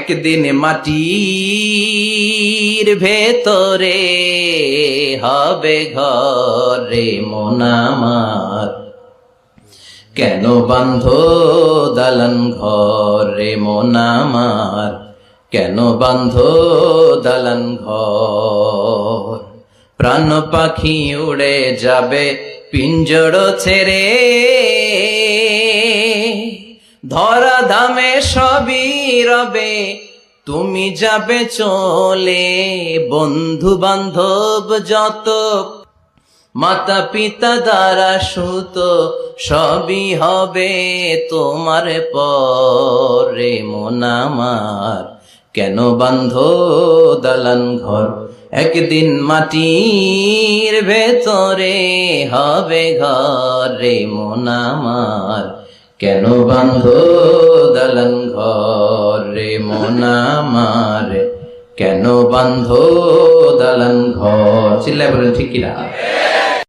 একদিন মাটির ভেতরে হবে ঘর রে মন আমার, কেন বাঁধো দালান ঘর রে মন আমার, কেন বাঁধো দালান ঘর। প্রাণ পাখি উড়ে যাবে পিঞ্জর ছেড়ে, ধরা ধামে সবই রবে তুমি যাবে চলে। বন্ধু বান্ধব যত মাতা পিতা দ্বারা সুত সবই হবে তোমার পরে মন আমার, কেন বাঁধো দালান ঘর। একদিন মাটির ভেতরে হবে ঘর রে মন আমার, কেন বাঁধো দালান ঘর রে মন আমার, কেন বাঁধো দালান ঘর। চিল্লায় বলেন ঠিক কিনা?